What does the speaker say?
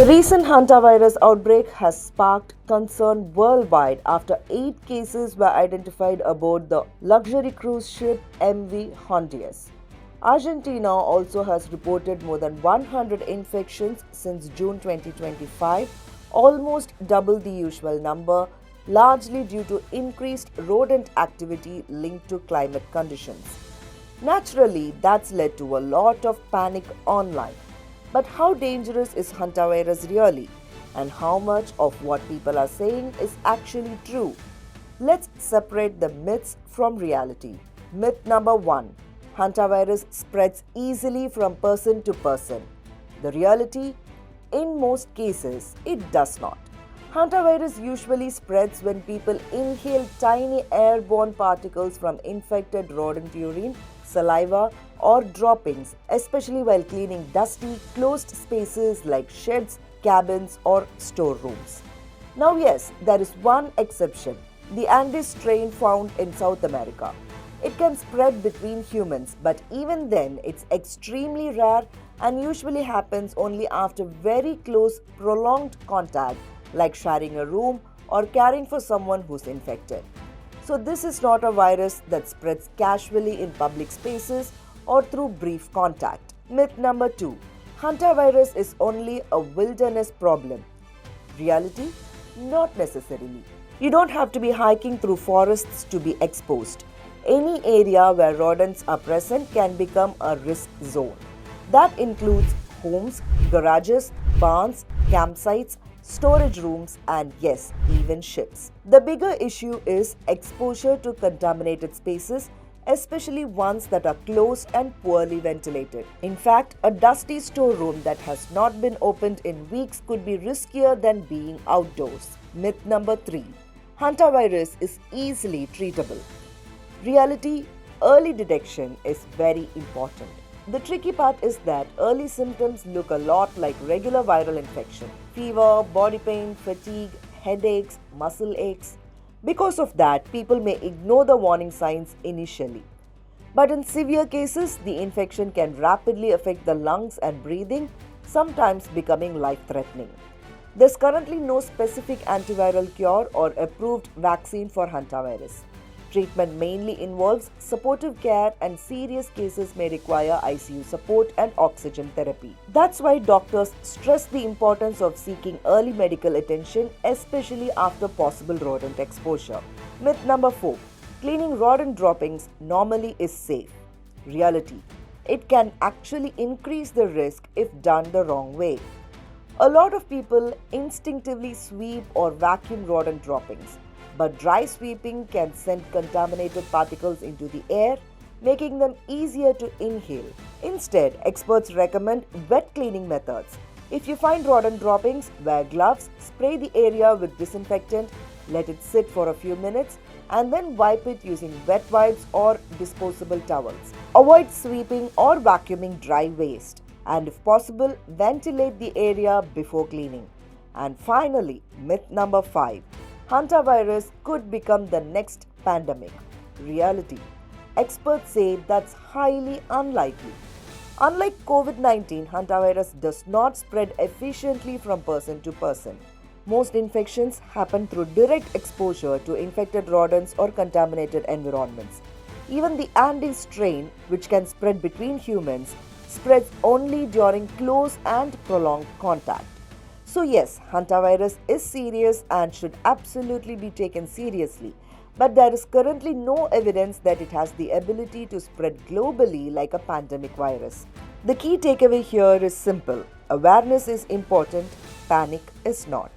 The recent Hantavirus outbreak has sparked concern worldwide after 8 cases were identified aboard the luxury cruise ship MV Hondius. Argentina also has reported more than 100 infections since June 2025, almost double the usual number, largely due to increased rodent activity linked to climate conditions. Naturally, that's led to a lot of panic online. But how dangerous is hantavirus really? And how much of what people are saying is actually true? Let's separate the myths from reality. Myth number 1. Hantavirus spreads easily from person to person. The reality? In most cases, it does not. Hantavirus usually spreads when people inhale tiny airborne particles from infected rodent urine, saliva, or droppings, especially while cleaning dusty, closed spaces like sheds, cabins, or storerooms. Now, yes, there is one exception: the Andes strain found in South America. It can spread between humans, but even then, it's extremely rare and usually happens only after very close, prolonged contact, like sharing a room or caring for someone who's infected. So, this is not a virus that spreads casually in public spaces or through brief contact. Myth number 2. Hantavirus is only a wilderness problem. Reality? Not necessarily. You don't have to be hiking through forests to be exposed. Any area where rodents are present can become a risk zone. That includes homes, garages, barns, campsites, storage rooms, and yes, even ships. The bigger issue is exposure to contaminated spaces, especially ones that are closed and poorly ventilated. In fact, a dusty storeroom that has not been opened in weeks could be riskier than being outdoors. Myth number 3. Hantavirus is easily treatable. Reality: early detection is very important. The tricky part is that early symptoms look a lot like regular viral infection: fever, body pain, fatigue, headaches, muscle aches. Because of that, people may ignore the warning signs initially. But in severe cases, the infection can rapidly affect the lungs and breathing, sometimes becoming life-threatening. There's currently no specific antiviral cure or approved vaccine for hantavirus. Treatment mainly involves supportive care, and serious cases may require ICU support and oxygen therapy. That's why doctors stress the importance of seeking early medical attention, especially after possible rodent exposure. Myth number 4. Cleaning rodent droppings normally is safe. Reality: it can actually increase the risk if done the wrong way. A lot of people instinctively sweep or vacuum rodent droppings, but dry sweeping can send contaminated particles into the air, making them easier to inhale. Instead, experts recommend wet cleaning methods. If you find rodent droppings, wear gloves, spray the area with disinfectant, let it sit for a few minutes, and then wipe it using wet wipes or disposable towels. Avoid sweeping or vacuuming dry waste, and if possible, ventilate the area before cleaning. And finally, myth number 5. Hantavirus could become the next pandemic. Reality: experts say that's highly unlikely. Unlike COVID-19, hantavirus does not spread efficiently from person to person. Most infections happen through direct exposure to infected rodents or contaminated environments. Even the Andes strain, which can spread between humans, spreads only during close and prolonged contact. So yes, hantavirus is serious and should absolutely be taken seriously, but there is currently no evidence that it has the ability to spread globally like a pandemic virus. The key takeaway here is simple: awareness is important, panic is not.